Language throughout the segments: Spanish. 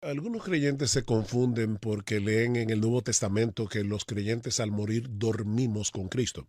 Algunos creyentes se confunden porque leen en el Nuevo Testamento que los creyentes al morir dormimos con Cristo.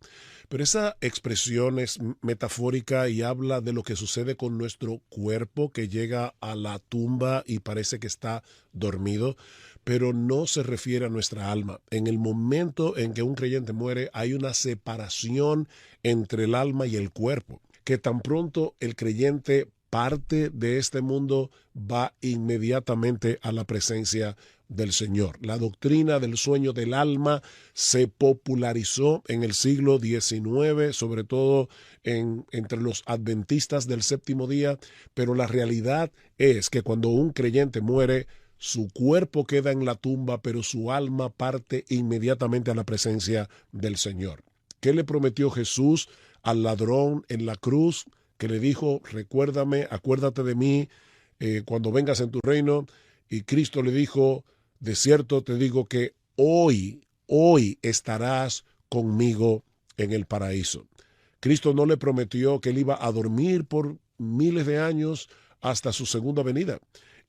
Pero esa expresión es metafórica y habla de lo que sucede con nuestro cuerpo que llega a la tumba y parece que está dormido, pero no se refiere a nuestra alma. En el momento en que un creyente muere hay una separación entre el alma y el cuerpo, que tan pronto el creyente parte de este mundo va inmediatamente a la presencia del Señor. La doctrina del sueño del alma se popularizó en el siglo XIX, sobre todo entre los adventistas del séptimo día, pero la realidad es que cuando un creyente muere, su cuerpo queda en la tumba, pero su alma parte inmediatamente a la presencia del Señor. ¿Qué le prometió Jesús al ladrón en la cruz? Que le dijo, recuérdame, acuérdate de mí cuando vengas en tu reino. Y Cristo le dijo, de cierto te digo que hoy estarás conmigo en el paraíso. Cristo no le prometió que él iba a dormir por miles de años hasta su segunda venida.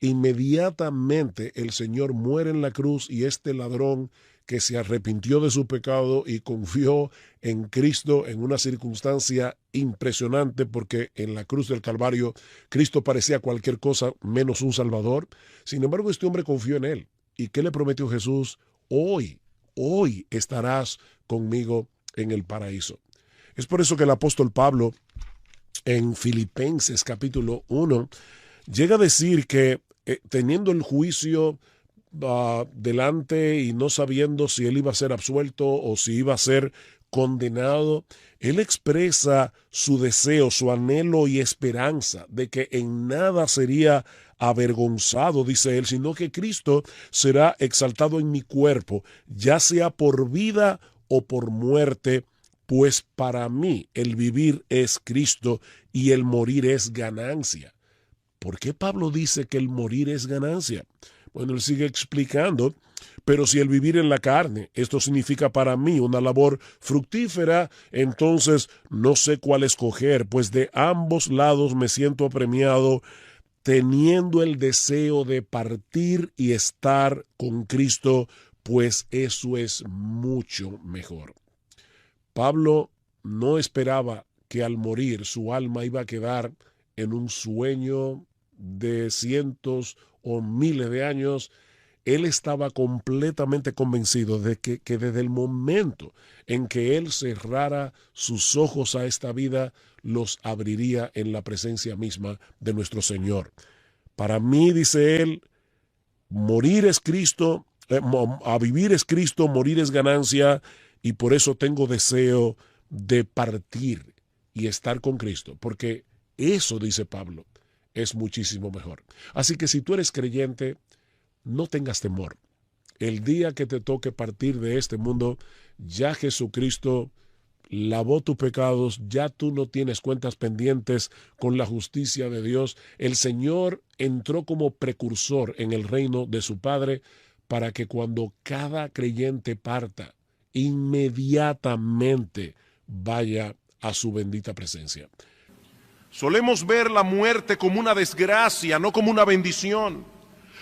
Inmediatamente el Señor muere en la cruz y este ladrón que se arrepintió de su pecado y confió en Cristo en una circunstancia impresionante, porque en la cruz del Calvario Cristo parecía cualquier cosa menos un Salvador. Sin embargo, este hombre confió en él. ¿Y qué le prometió Jesús? Hoy estarás conmigo en el paraíso. Es por eso que el apóstol Pablo en Filipenses capítulo 1 llega a decir que teniendo el juicio delante y no sabiendo si él iba a ser absuelto o si iba a ser condenado, él expresa su deseo, su anhelo y esperanza de que en nada sería avergonzado, dice él, sino que Cristo será exaltado en mi cuerpo, ya sea por vida o por muerte, pues para mí el vivir es Cristo y el morir es ganancia. ¿Por qué Pablo dice que el morir es ganancia? Bueno, él sigue explicando, pero si el vivir en la carne, esto significa para mí una labor fructífera, entonces no sé cuál escoger, pues de ambos lados me siento apremiado, teniendo el deseo de partir y estar con Cristo, pues eso es mucho mejor. Pablo no esperaba que al morir su alma iba a quedar en un sueño de cientos o miles de años. Él estaba completamente convencido de que desde el momento en que él cerrara sus ojos a esta vida, los abriría en la presencia misma de nuestro Señor. Para mí, dice él, morir es Cristo, a vivir es Cristo, morir es ganancia, y por eso tengo deseo de partir y estar con Cristo, porque eso, dice Pablo, es muchísimo mejor. Así que si tú eres creyente, no tengas temor. El día que te toque partir de este mundo, ya Jesucristo lavó tus pecados, ya tú no tienes cuentas pendientes con la justicia de Dios. El Señor entró como precursor en el reino de su Padre para que cuando cada creyente parta, inmediatamente vaya a su bendita presencia. Solemos ver la muerte como una desgracia, no como una bendición.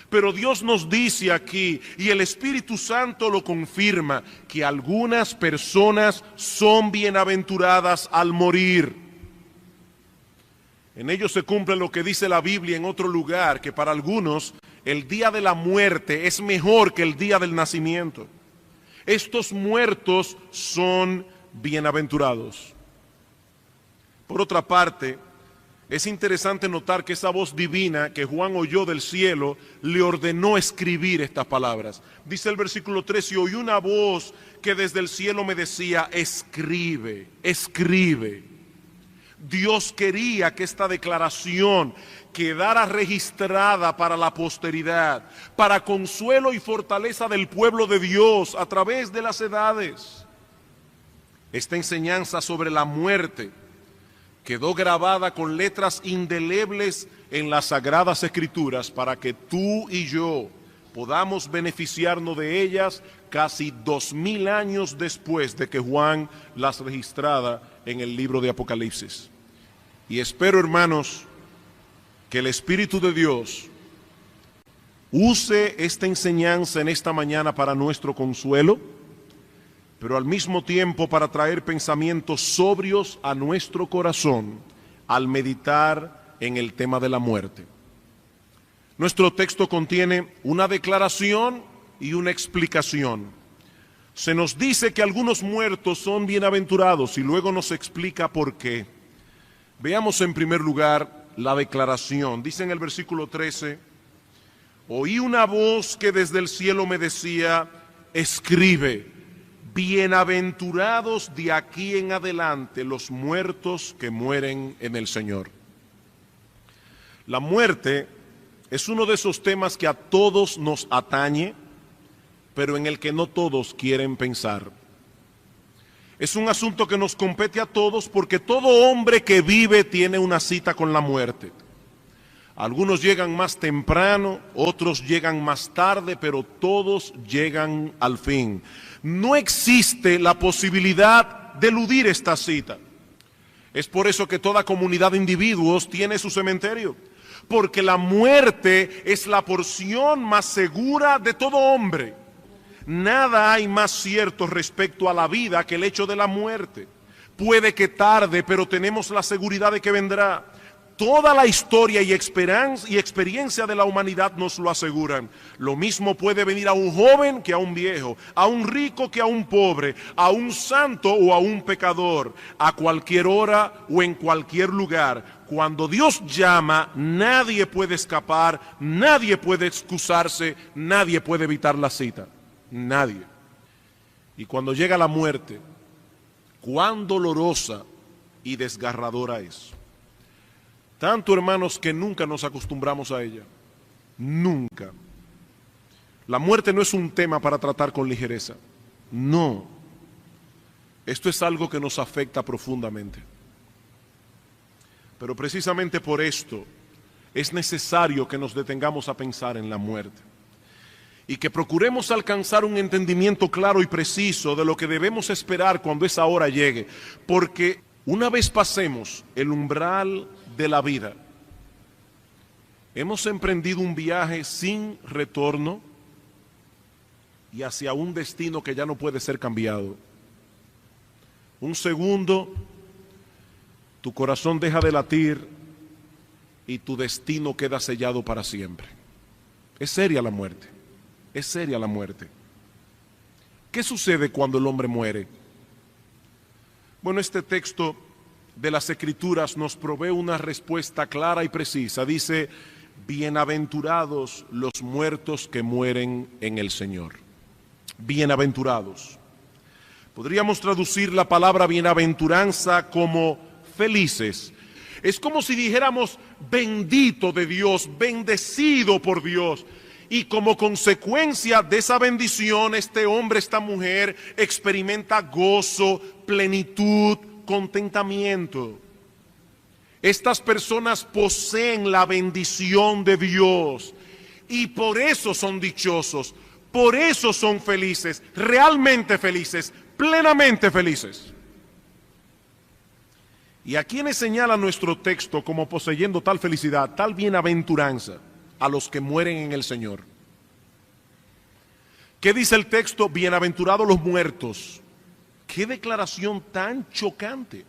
Pero Dios nos dice aquí, y el Espíritu Santo lo confirma, que algunas personas son bienaventuradas al morir. En ello se cumple lo que dice la Biblia en otro lugar, que para algunos el día de la muerte es mejor que el día del nacimiento. Estos muertos son bienaventurados. Por otra parte, es interesante notar que esa voz divina que Juan oyó del cielo le ordenó escribir estas palabras. Dice el versículo 3, y oí una voz que desde el cielo me decía, escribe, escribe. Dios quería que esta declaración quedara registrada para la posteridad, para consuelo y fortaleza del pueblo de Dios a través de las edades. Esta enseñanza sobre la muerte quedó grabada con letras indelebles en las Sagradas Escrituras para que tú y yo podamos beneficiarnos de ellas casi 2000 años después de que Juan las registrara en el libro de Apocalipsis. Y espero, hermanos, que el Espíritu de Dios use esta enseñanza en esta mañana para nuestro consuelo, pero al mismo tiempo para traer pensamientos sobrios a nuestro corazón al meditar en el tema de la muerte. Nuestro texto contiene una declaración y una explicación. Se nos dice que algunos muertos son bienaventurados y luego nos explica por qué. Veamos en primer lugar la declaración. Dice en el versículo 13, oí una voz que desde el cielo me decía, escribe, bienaventurados de aquí en adelante los muertos que mueren en el Señor. La muerte es uno de esos temas que a todos nos atañe, pero en el que no todos quieren pensar. Es un asunto que nos compete a todos porque todo hombre que vive tiene una cita con la muerte. Algunos llegan más temprano, otros llegan más tarde, pero todos llegan al fin. No existe la posibilidad de eludir esta cita. Es por eso que toda comunidad de individuos tiene su cementerio, porque la muerte es la porción más segura de todo hombre. Nada hay más cierto respecto a la vida que el hecho de la muerte. Puede que tarde, pero tenemos la seguridad de que vendrá. Toda la historia y experiencia de la humanidad nos lo aseguran. Lo mismo puede venir a un joven que a un viejo, a un rico que a un pobre, a un santo o a un pecador, a cualquier hora o en cualquier lugar. Cuando Dios llama, nadie puede escapar, nadie puede excusarse, nadie puede evitar la cita. Nadie. Y cuando llega la muerte, cuán dolorosa y desgarradora es. Tanto, hermanos, que nunca nos acostumbramos a ella. Nunca. La muerte no es un tema para tratar con ligereza. No. Esto es algo que nos afecta profundamente. Pero precisamente por esto es necesario que nos detengamos a pensar en la muerte y que procuremos alcanzar un entendimiento claro y preciso de lo que debemos esperar cuando esa hora llegue, porque una vez pasemos el umbral de la vida, hemos emprendido un viaje sin retorno y hacia un destino que ya no puede ser cambiado. Un segundo, tu corazón deja de latir y tu destino queda sellado para siempre. Es seria la muerte, es seria la muerte. ¿Qué sucede cuando el hombre muere? Bueno, este texto de las Escrituras nos provee una respuesta clara y precisa. Dice, bienaventurados los muertos que mueren en el Señor. Bienaventurados. Podríamos traducir la palabra bienaventuranza como felices. Es como si dijéramos bendito de Dios, bendecido por Dios. Y como consecuencia de esa bendición, este hombre, esta mujer experimenta gozo, plenitud, contentamiento. Estas personas poseen la bendición de Dios y por eso son dichosos, por eso son felices, realmente felices, plenamente felices. ¿Y a quiénes señala nuestro texto como poseyendo tal felicidad, tal bienaventuranza? A los que mueren en el Señor. ¿Qué dice el texto? Bienaventurados los muertos. ¡Qué declaración tan chocante!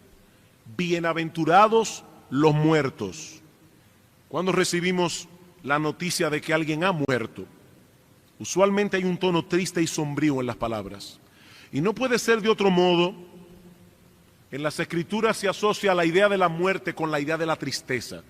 Bienaventurados los muertos. Cuando recibimos la noticia de que alguien ha muerto, usualmente hay un tono triste y sombrío en las palabras. Y no puede ser de otro modo. En las Escrituras se asocia la idea de la muerte con la idea de la tristeza.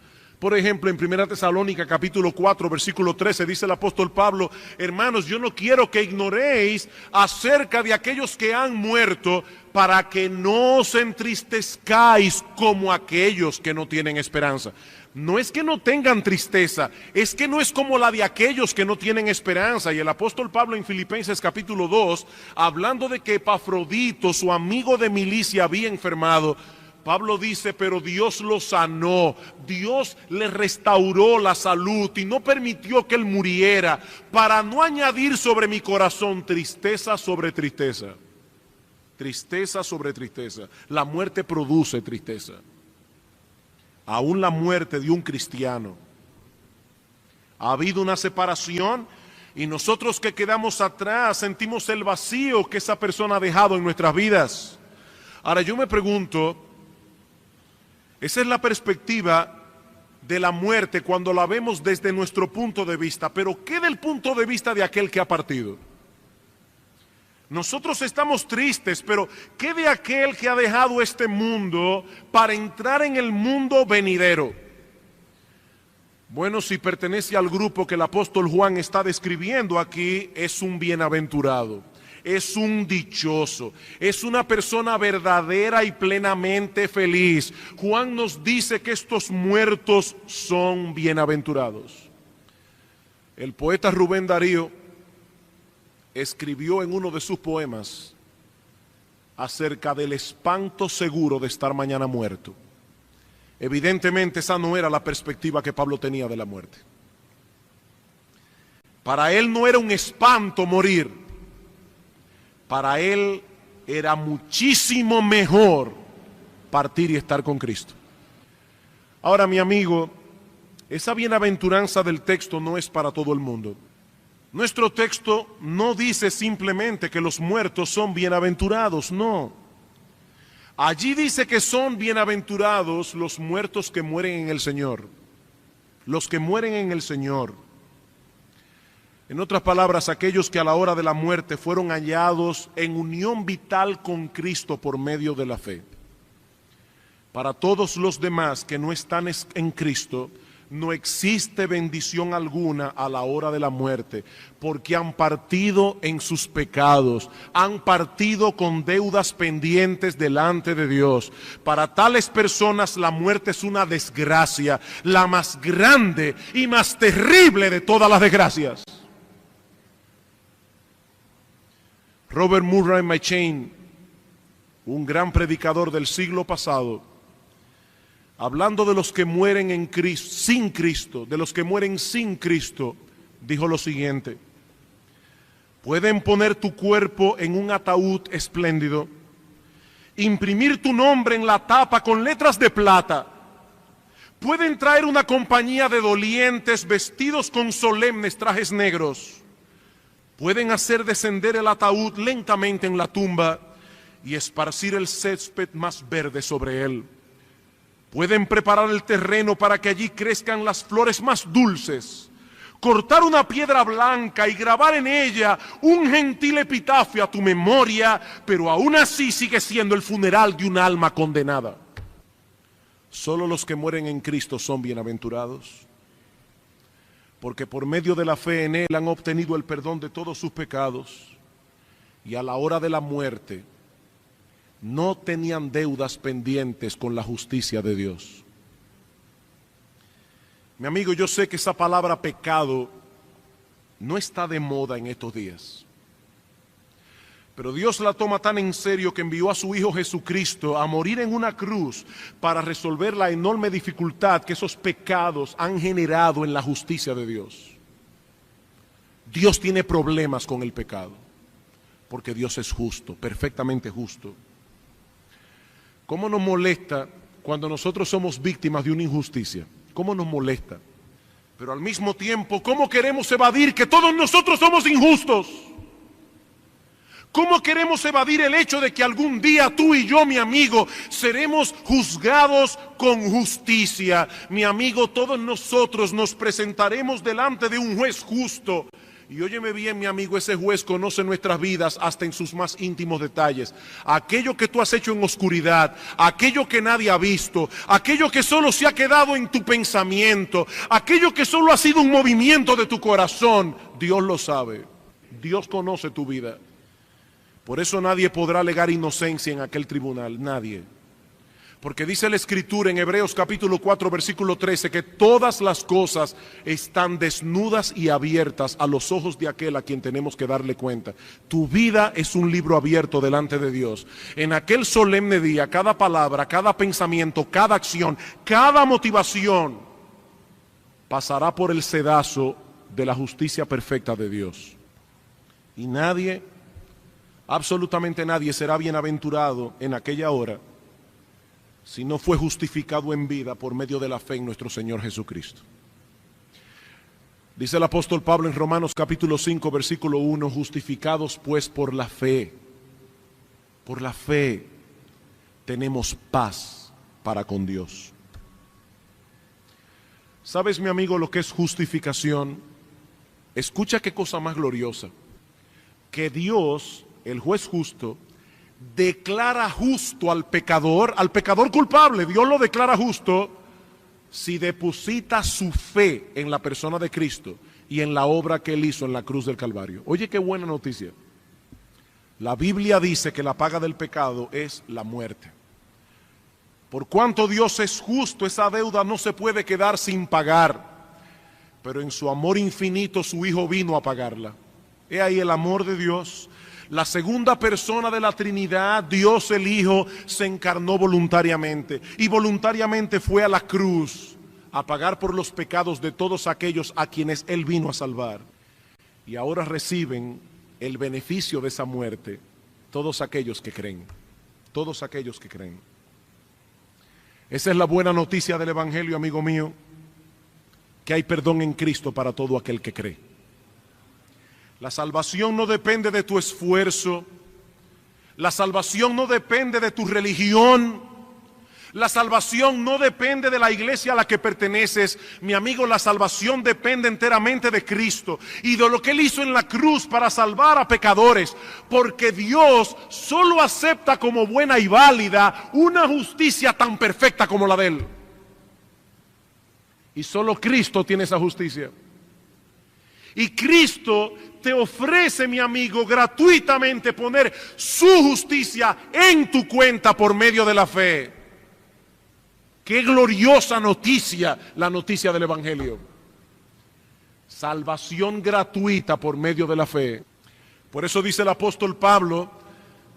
Por ejemplo, en 1 Tesalónica capítulo 4, versículo 13, dice el apóstol Pablo, hermanos, yo no quiero que ignoréis acerca de aquellos que han muerto, para que no os entristezcáis como aquellos que no tienen esperanza. No es que no tengan tristeza, es que no es como la de aquellos que no tienen esperanza. Y el apóstol Pablo en Filipenses capítulo 2, hablando de que Epafrodito, su amigo de milicia, había enfermado, Pablo dice, pero Dios lo sanó, Dios le restauró la salud y no permitió que él muriera, para no añadir sobre mi corazón tristeza sobre tristeza. Tristeza sobre tristeza. La muerte produce tristeza. Aún la muerte de un cristiano, Ha habido una separación y nosotros que quedamos atrás sentimos el vacío que esa persona ha dejado en nuestras vidas. Ahora yo me pregunto, esa es la perspectiva de la muerte cuando la vemos desde nuestro punto de vista, pero ¿qué del punto de vista de aquel que ha partido? Nosotros estamos tristes, pero ¿qué de aquel que ha dejado este mundo para entrar en el mundo venidero? Bueno, si pertenece al grupo que el apóstol Juan está describiendo aquí, es un bienaventurado, es un dichoso, es una persona verdadera y plenamente feliz. Juan nos dice que estos muertos son bienaventurados. El poeta Rubén Darío escribió en uno de sus poemas acerca del espanto seguro de estar mañana muerto. Evidentemente esa no era la perspectiva que Pablo tenía de la muerte. Para él no era un espanto morir. Para él era muchísimo mejor partir y estar con Cristo. Ahora, mi amigo, esa bienaventuranza del texto no es para todo el mundo. Nuestro texto no dice simplemente que los muertos son bienaventurados, no. Allí dice que son bienaventurados los muertos que mueren en el Señor. Los que mueren en el Señor. En otras palabras, aquellos que a la hora de la muerte fueron hallados en unión vital con Cristo por medio de la fe. Para todos los demás que no están en Cristo, no existe bendición alguna a la hora de la muerte, porque han partido en sus pecados, han partido con deudas pendientes delante de Dios. Para tales personas la muerte es una desgracia, la más grande y más terrible de todas las desgracias. Robert Murray McCheyne, un gran predicador del siglo pasado, hablando de los que mueren en Cristo, sin Cristo, de los que mueren sin Cristo, dijo lo siguiente: pueden poner tu cuerpo en un ataúd espléndido, imprimir tu nombre en la tapa con letras de plata, pueden traer una compañía de dolientes vestidos con solemnes trajes negros, pueden hacer descender el ataúd lentamente en la tumba y esparcir el césped más verde sobre él. Pueden preparar el terreno para que allí crezcan las flores más dulces, cortar una piedra blanca y grabar en ella un gentil epitafio a tu memoria, pero aún así sigue siendo el funeral de un alma condenada. Solo los que mueren en Cristo son bienaventurados, porque por medio de la fe en Él han obtenido el perdón de todos sus pecados y a la hora de la muerte no tenían deudas pendientes con la justicia de Dios. Mi amigo, yo sé que esa palabra pecado no está de moda en estos días, pero Dios la toma tan en serio que envió a su Hijo Jesucristo a morir en una cruz para resolver la enorme dificultad que esos pecados han generado en la justicia de Dios. Dios tiene problemas con el pecado, porque Dios es justo, perfectamente justo. ¿Cómo nos molesta cuando nosotros somos víctimas de una injusticia? ¿Cómo nos molesta? Pero al mismo tiempo, ¿cómo queremos evadir que todos nosotros somos injustos? ¿Cómo queremos evadir el hecho de que algún día tú y yo, mi amigo, seremos juzgados con justicia? Mi amigo, todos nosotros nos presentaremos delante de un juez justo. Y óyeme bien, mi amigo, ese juez conoce nuestras vidas hasta en sus más íntimos detalles. Aquello que tú has hecho en oscuridad, aquello que nadie ha visto, aquello que solo se ha quedado en tu pensamiento, aquello que solo ha sido un movimiento de tu corazón, Dios lo sabe. Dios conoce tu vida. Por eso nadie podrá alegar inocencia en aquel tribunal, nadie. Porque dice la Escritura en Hebreos capítulo 4 versículo 13 que todas las cosas están desnudas y abiertas a los ojos de aquel a quien tenemos que darle cuenta. Tu vida es un libro abierto delante de Dios. En aquel solemne día, cada palabra, cada pensamiento, cada acción, cada motivación pasará por el sedazo de la justicia perfecta de Dios. Y nadie, absolutamente nadie, será bienaventurado en aquella hora si no fue justificado en vida por medio de la fe en nuestro Señor Jesucristo. Dice el apóstol Pablo en Romanos capítulo 5, versículo 1, justificados pues por la fe tenemos paz para con Dios. ¿Sabes, mi amigo, lo que es justificación? Escucha qué cosa más gloriosa. Que Dios, el juez justo, declara justo al pecador culpable. Dios lo declara justo si deposita su fe en la persona de Cristo y en la obra que Él hizo en la cruz del Calvario. Oye, qué buena noticia. La Biblia dice que la paga del pecado es la muerte. Por cuanto Dios es justo, esa deuda no se puede quedar sin pagar. Pero en su amor infinito su Hijo vino a pagarla. He ahí el amor de Dios. La segunda persona de la Trinidad, Dios el Hijo, se encarnó voluntariamente. Y voluntariamente fue a la cruz a pagar por los pecados de todos aquellos a quienes Él vino a salvar. Y ahora reciben el beneficio de esa muerte todos aquellos que creen. Todos aquellos que creen. Esa es la buena noticia del Evangelio, amigo mío, que hay perdón en Cristo para todo aquel que cree. La salvación no depende de tu esfuerzo, la salvación no depende de tu religión, la salvación no depende de la iglesia a la que perteneces. Mi amigo, la salvación depende enteramente de Cristo y de lo que Él hizo en la cruz para salvar a pecadores, porque Dios solo acepta como buena y válida una justicia tan perfecta como la de Él. Y solo Cristo tiene esa justicia. Y Cristo te ofrece, mi amigo, gratuitamente poner su justicia en tu cuenta por medio de la fe. Qué gloriosa noticia, la noticia del Evangelio. Salvación gratuita por medio de la fe. Por eso dice el apóstol Pablo,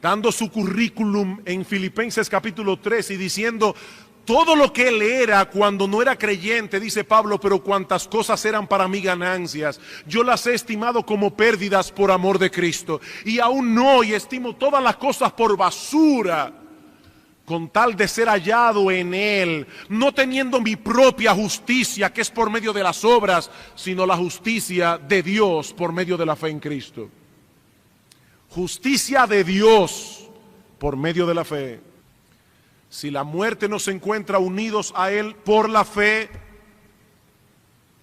dando su currículum en Filipenses capítulo 3 y diciendo todo lo que él era cuando no era creyente, dice Pablo, pero cuantas cosas eran para mí ganancias, yo las he estimado como pérdidas por amor de Cristo. Y aún hoy estimo todas las cosas por basura, con tal de ser hallado en Él, no teniendo mi propia justicia, que es por medio de las obras, sino la justicia de Dios por medio de la fe en Cristo. Justicia de Dios por medio de la fe. Si la muerte nos encuentra unidos a Él por la fe,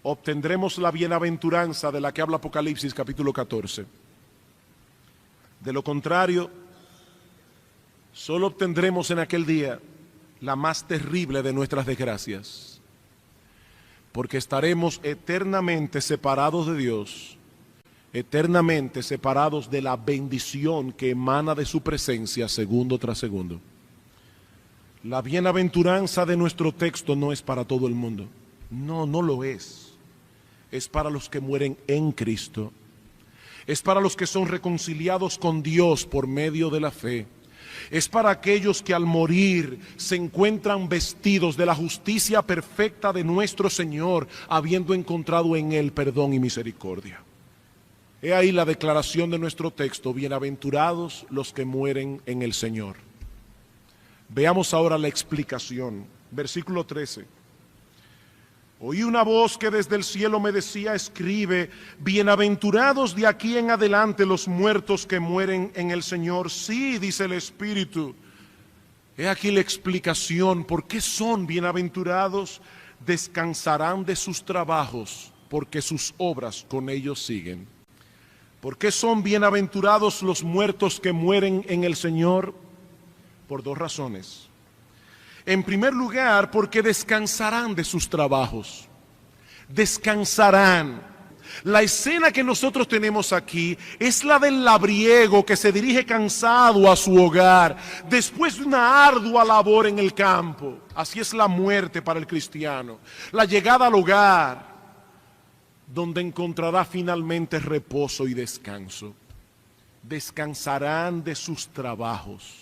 obtendremos la bienaventuranza de la que habla Apocalipsis capítulo 14. De lo contrario, solo obtendremos en aquel día la más terrible de nuestras desgracias, porque estaremos eternamente separados de Dios, eternamente separados de la bendición que emana de su presencia segundo tras segundo. La bienaventuranza de nuestro texto no es para todo el mundo. No, no lo es. Es para los que mueren en Cristo. Es para los que son reconciliados con Dios por medio de la fe. Es para aquellos que al morir se encuentran vestidos de la justicia perfecta de nuestro Señor, habiendo encontrado en Él perdón y misericordia. He ahí la declaración de nuestro texto: bienaventurados los que mueren en el Señor. Veamos ahora la explicación. Versículo 13. Oí una voz que desde el cielo me decía: escribe, bienaventurados de aquí en adelante los muertos que mueren en el Señor. Sí, dice el Espíritu. He aquí la explicación. ¿Por qué son bienaventurados? Descansarán de sus trabajos, porque sus obras con ellos siguen. ¿Por qué son bienaventurados los muertos que mueren en el Señor? Por dos razones. En primer lugar, porque descansarán de sus trabajos. Descansarán. La escena que nosotros tenemos aquí es la del labriego que se dirige cansado a su hogar después de una ardua labor en el campo. Así es la muerte para el cristiano. La llegada al hogar, donde encontrará finalmente reposo y descanso. Descansarán de sus trabajos.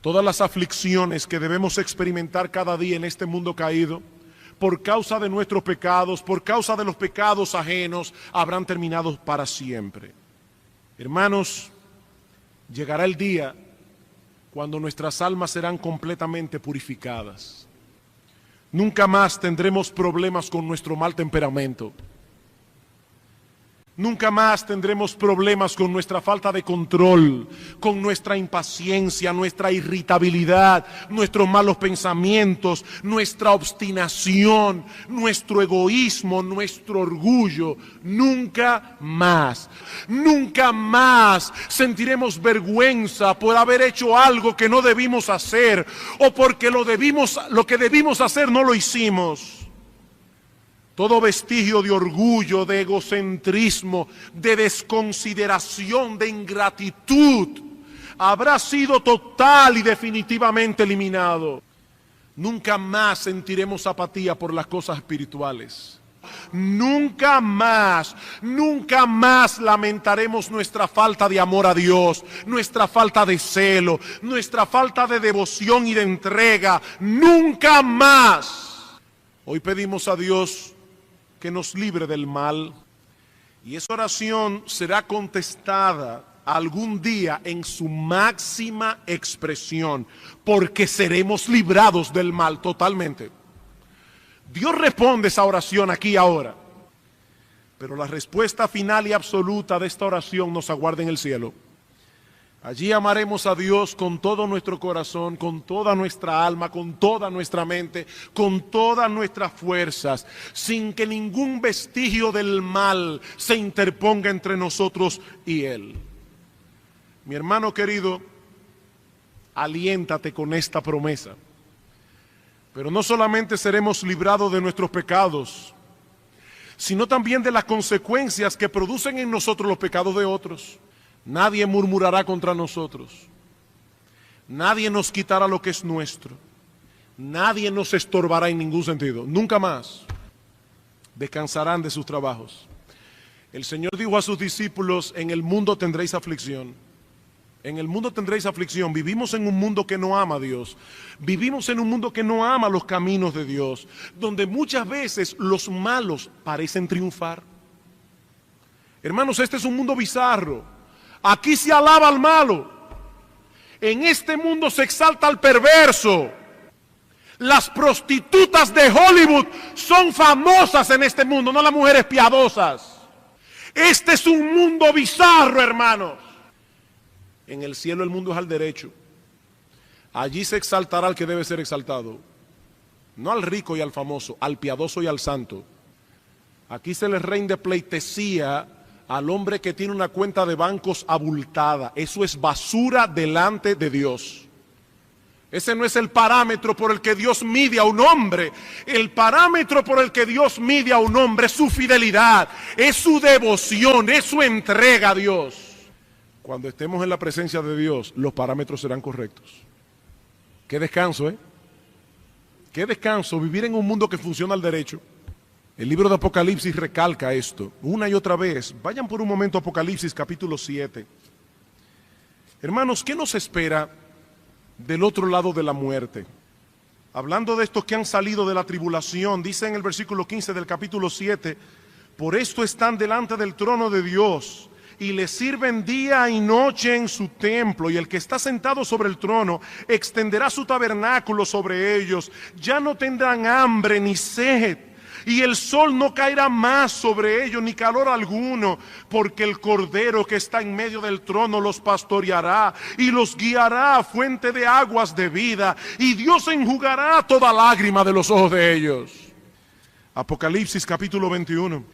Todas las aflicciones que debemos experimentar cada día en este mundo caído, por causa de nuestros pecados, por causa de los pecados ajenos, habrán terminado para siempre. Hermanos, llegará el día cuando nuestras almas serán completamente purificadas. Nunca más tendremos problemas con nuestro mal temperamento. Nunca más tendremos problemas con nuestra falta de control, con nuestra impaciencia, nuestra irritabilidad, nuestros malos pensamientos, nuestra obstinación, nuestro egoísmo, nuestro orgullo. Nunca más. Nunca más sentiremos vergüenza por haber hecho algo que no debimos hacer o porque lo que debimos hacer no lo hicimos. Todo vestigio de orgullo, de egocentrismo, de desconsideración, de ingratitud, habrá sido total y definitivamente eliminado. Nunca más sentiremos apatía por las cosas espirituales. Nunca más lamentaremos nuestra falta de amor a Dios, nuestra falta de celo, nuestra falta de devoción y de entrega. Nunca más. Hoy pedimos a Dios que nos libre del mal, y esa oración será contestada algún día en su máxima expresión, porque seremos librados del mal totalmente. Dios responde esa oración aquí ahora, pero la respuesta final y absoluta de esta oración nos aguarda en el cielo. Allí amaremos a Dios con todo nuestro corazón, con toda nuestra alma, con toda nuestra mente, con todas nuestras fuerzas, sin que ningún vestigio del mal se interponga entre nosotros y Él. Mi hermano querido, aliéntate con esta promesa. Pero no solamente seremos librados de nuestros pecados, sino también de las consecuencias que producen en nosotros los pecados de otros. Nadie murmurará contra nosotros. Nadie nos quitará lo que es nuestro. Nadie nos estorbará en ningún sentido. Nunca más descansarán de sus trabajos. El Señor dijo a sus discípulos: en el mundo tendréis aflicción. En el mundo tendréis aflicción. Vivimos en un mundo que no ama a Dios. Vivimos en un mundo que no ama los caminos de Dios, donde muchas veces los malos parecen triunfar. Hermanos, este es un mundo bizarro. Aquí se alaba al malo. En este mundo se exalta al perverso. Las prostitutas de Hollywood son famosas en este mundo, no las mujeres piadosas. Este es un mundo bizarro, hermanos. En el cielo el mundo es al derecho. Allí se exaltará al que debe ser exaltado. No al rico y al famoso, al piadoso y al santo. Aquí se le rinde pleitesía al hombre que tiene una cuenta de bancos abultada. Eso es basura delante de Dios. Ese no es el parámetro por el que Dios mide a un hombre. El parámetro por el que Dios mide a un hombre es su fidelidad, es su devoción, es su entrega a Dios. Cuando estemos en la presencia de Dios, los parámetros serán correctos. Qué descanso, ¿eh? Qué descanso vivir en un mundo que funciona al derecho. El libro de Apocalipsis recalca esto una y otra vez. Vayan por un momento a Apocalipsis capítulo 7. Hermanos, ¿qué nos espera del otro lado de la muerte? Hablando de estos que han salido de la tribulación, dice en el versículo 15 del capítulo 7, por esto están delante del trono de Dios y le sirven día y noche en su templo, y el que está sentado sobre el trono extenderá su tabernáculo sobre ellos. Ya no tendrán hambre ni sed, y el sol no caerá más sobre ellos, ni calor alguno, porque el Cordero que está en medio del trono los pastoreará y los guiará a fuente de aguas de vida, y Dios enjugará toda lágrima de los ojos de ellos. Apocalipsis capítulo 21,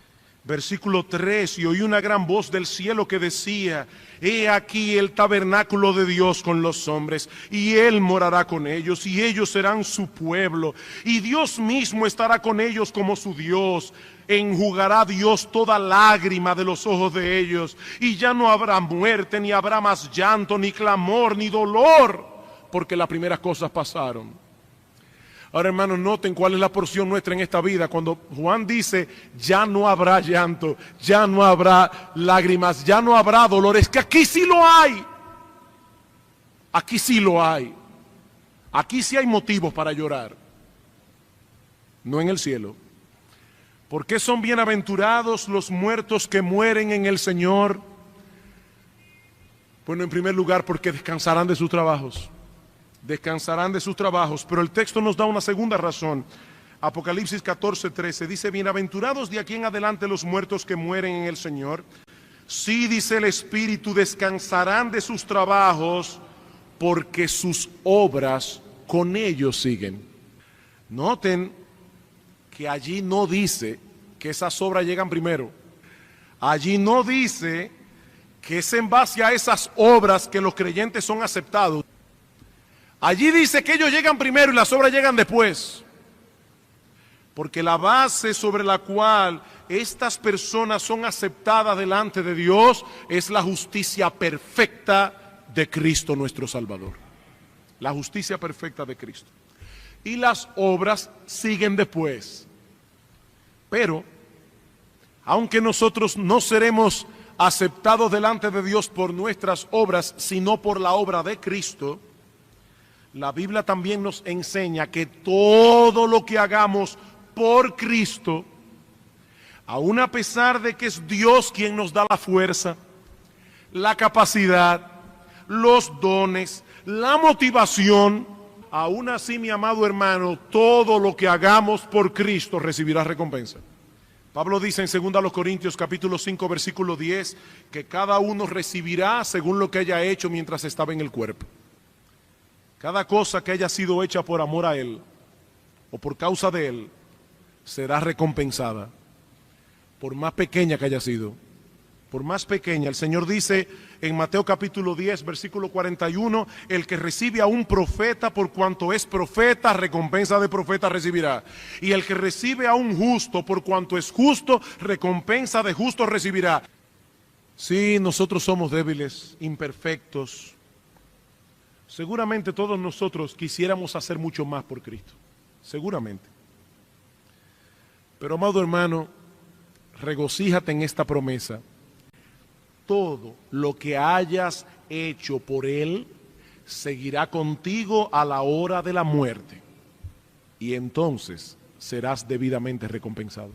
versículo 3, y oí una gran voz del cielo que decía: he aquí el tabernáculo de Dios con los hombres, y Él morará con ellos, y ellos serán su pueblo, y Dios mismo estará con ellos como su Dios. Enjugará Dios toda lágrima de los ojos de ellos, y ya no habrá muerte, ni habrá más llanto, ni clamor, ni dolor, porque las primeras cosas pasaron. Ahora, hermanos, noten cuál es la porción nuestra en esta vida. Cuando Juan dice, ya no habrá llanto, ya no habrá lágrimas, ya no habrá dolor, es que aquí sí lo hay. Aquí sí lo hay. Aquí sí hay motivos para llorar. No en el cielo. ¿Por qué son bienaventurados los muertos que mueren en el Señor? Bueno, en primer lugar, porque descansarán de sus trabajos. Descansarán de sus trabajos, pero el texto nos da una segunda razón. Apocalipsis 14:13 dice: bienaventurados de aquí en adelante los muertos que mueren en el Señor. Sí, dice el Espíritu, descansarán de sus trabajos, porque sus obras con ellos siguen. Noten que allí no dice que esas obras llegan primero. Allí no dice que es en base a esas obras que los creyentes son aceptados. Allí dice que ellos llegan primero y las obras llegan después. Porque la base sobre la cual estas personas son aceptadas delante de Dios es la justicia perfecta de Cristo nuestro Salvador. La justicia perfecta de Cristo. Y las obras siguen después. Pero, aunque nosotros no seremos aceptados delante de Dios por nuestras obras, sino por la obra de Cristo, la Biblia también nos enseña que todo lo que hagamos por Cristo, aun a pesar de que es Dios quien nos da la fuerza, la capacidad, los dones, la motivación, aún así, mi amado hermano, todo lo que hagamos por Cristo recibirá recompensa. Pablo dice en 2 Corintios capítulo 5 versículo 10 que cada uno recibirá según lo que haya hecho mientras estaba en el cuerpo. Cada cosa que haya sido hecha por amor a Él o por causa de Él será recompensada, por más pequeña que haya sido. Por más pequeña. El Señor dice en Mateo capítulo 10 versículo 41, el que recibe a un profeta por cuanto es profeta, recompensa de profeta recibirá. Y el que recibe a un justo por cuanto es justo, recompensa de justo recibirá. Sí, nosotros somos débiles, imperfectos. Seguramente todos nosotros quisiéramos hacer mucho más por Cristo. Seguramente. Pero, amado hermano, regocíjate en esta promesa. Todo lo que hayas hecho por Él seguirá contigo a la hora de la muerte, y entonces serás debidamente recompensado.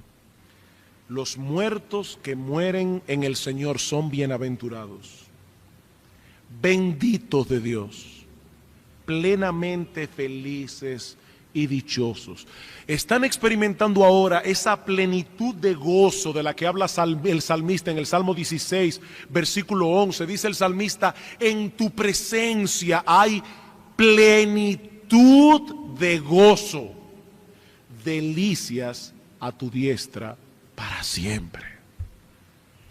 Los muertos que mueren en el Señor son bienaventurados, benditos de Dios, plenamente felices y dichosos. Están experimentando ahora esa plenitud de gozo de la que habla el salmista en el Salmo 16, versículo 11. Dice el salmista: en tu presencia hay plenitud de gozo, delicias a tu diestra para siempre.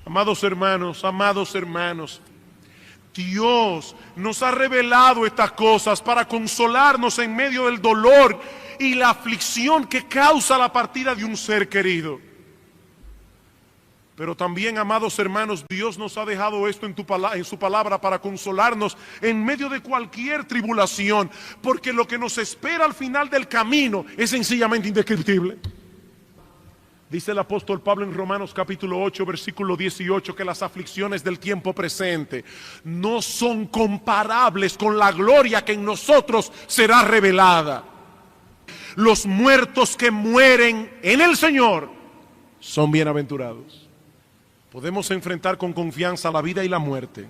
Amados hermanos, Dios nos ha revelado estas cosas para consolarnos en medio del dolor y la aflicción que causa la partida de un ser querido. Pero también, amados hermanos, Dios nos ha dejado esto en su palabra para consolarnos en medio de cualquier tribulación, porque lo que nos espera al final del camino es sencillamente indescriptible. Dice el apóstol Pablo en Romanos capítulo 8, versículo 18, que las aflicciones del tiempo presente no son comparables con la gloria que en nosotros será revelada. Los muertos que mueren en el Señor son bienaventurados. Podemos enfrentar con confianza la vida y la muerte.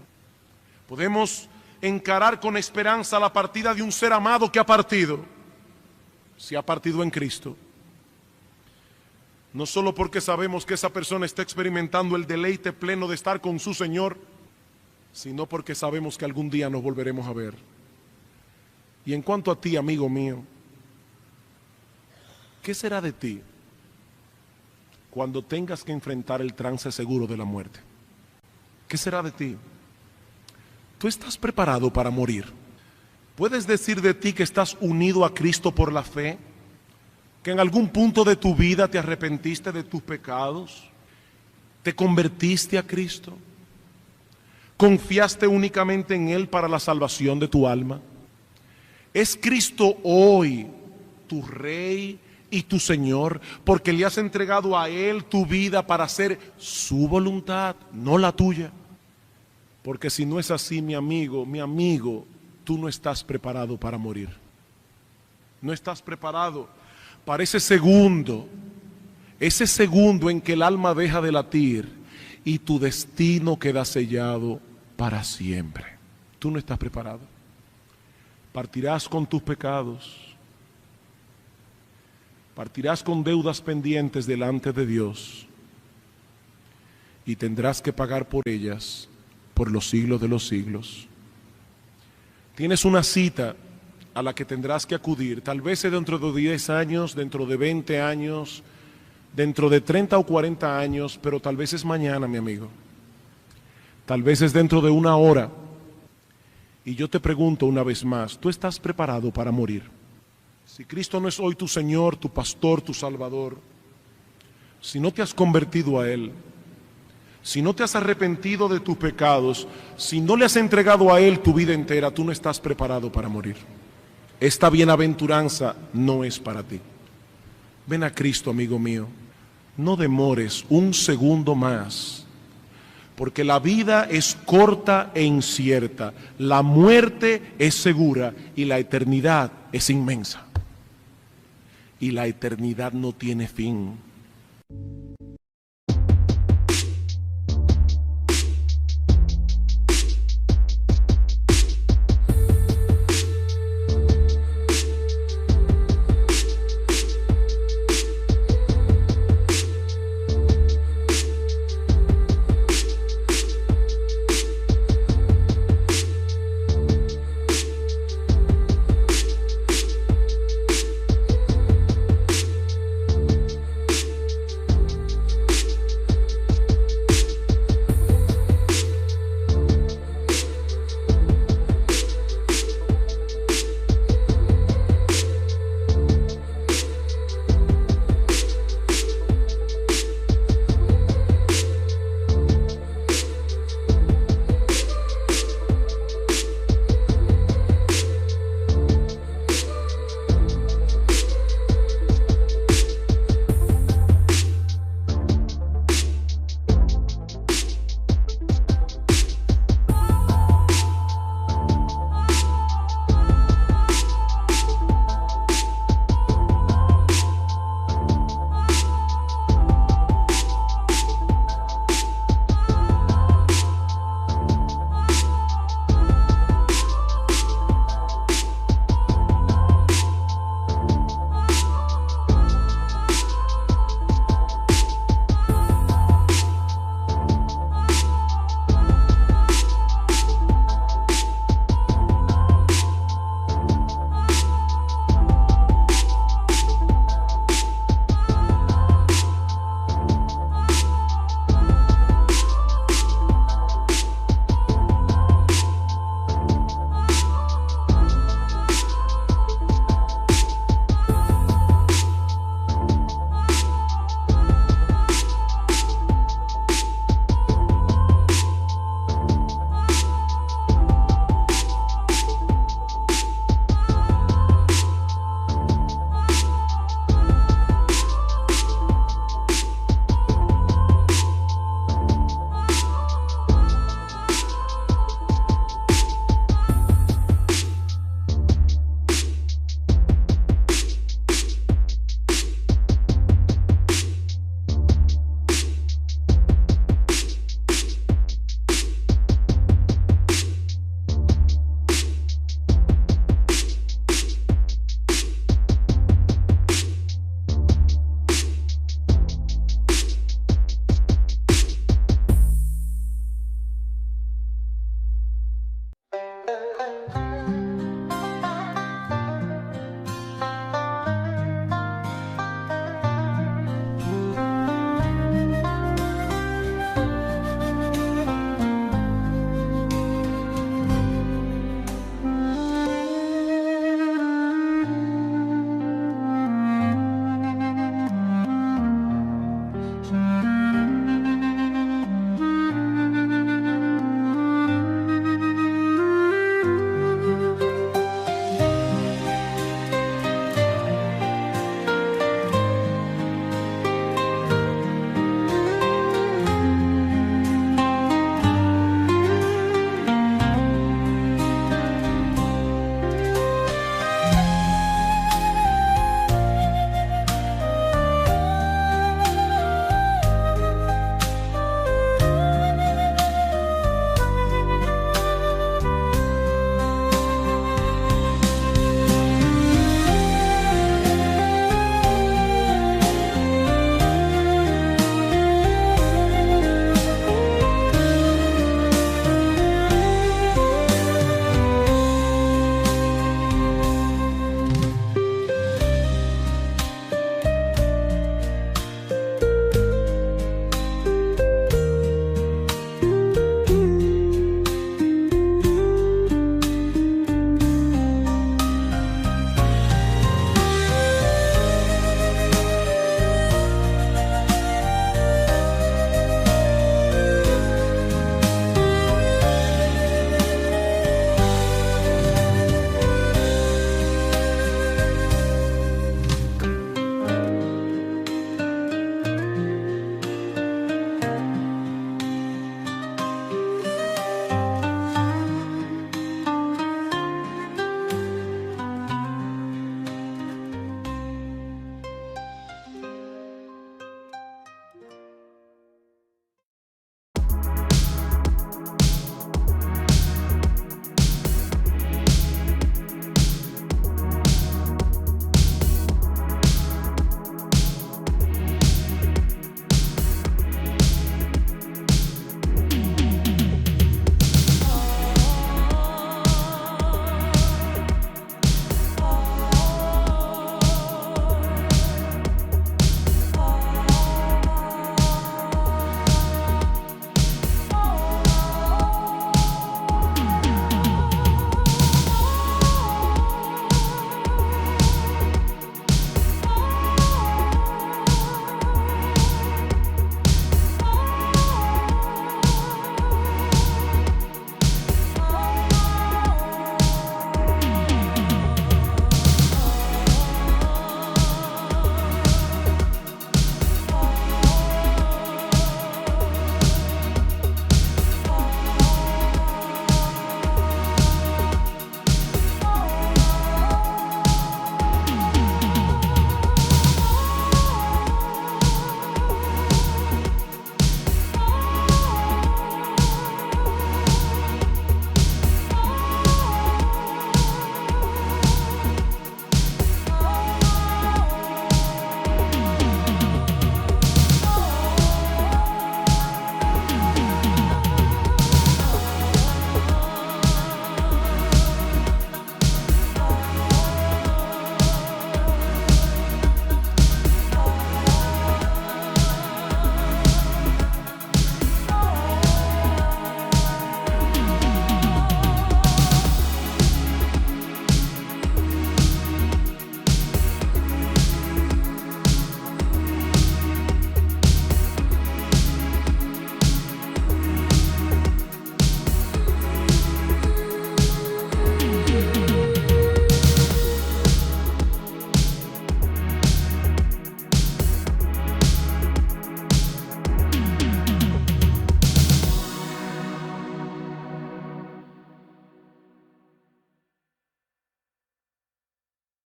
Podemos encarar con esperanza la partida de un ser amado que ha partido. Si ha partido en Cristo. No solo porque sabemos que esa persona está experimentando el deleite pleno de estar con su Señor, sino porque sabemos que algún día nos volveremos a ver. Y en cuanto a ti, amigo mío, ¿qué será de ti cuando tengas que enfrentar el trance seguro de la muerte? ¿Qué será de ti? ¿Tú estás preparado para morir? ¿Puedes decir de ti que estás unido a Cristo por la fe? ¿Que en algún punto de tu vida te arrepentiste de tus pecados? ¿Te convertiste a Cristo? ¿Confiaste únicamente en Él para la salvación de tu alma? ¿Es Cristo hoy tu Rey y tu Señor, porque le has entregado a Él tu vida para hacer su voluntad, no la tuya? Porque si no es así, mi amigo, tú no estás preparado para morir. No estás preparado para ese segundo en que el alma deja de latir y tu destino queda sellado para siempre. Tú no estás preparado. Partirás con tus pecados. Partirás con deudas pendientes delante de Dios y tendrás que pagar por ellas por los siglos de los siglos. Tienes una cita a la que tendrás que acudir, tal vez dentro de 10 años, dentro de 20 años, dentro de 30 o 40 años, pero tal vez es mañana, mi amigo. Tal vez es dentro de una hora. Y yo te pregunto una vez más, ¿tú estás preparado para morir? Si Cristo no es hoy tu Señor, tu pastor, tu Salvador, si no te has convertido a Él, si no te has arrepentido de tus pecados, si no le has entregado a Él tu vida entera, tú no estás preparado para morir. Esta bienaventuranza no es para ti. Ven a Cristo, amigo mío. No demores un segundo más, porque la vida es corta e incierta, la muerte es segura y la eternidad es inmensa. Y la eternidad no tiene fin.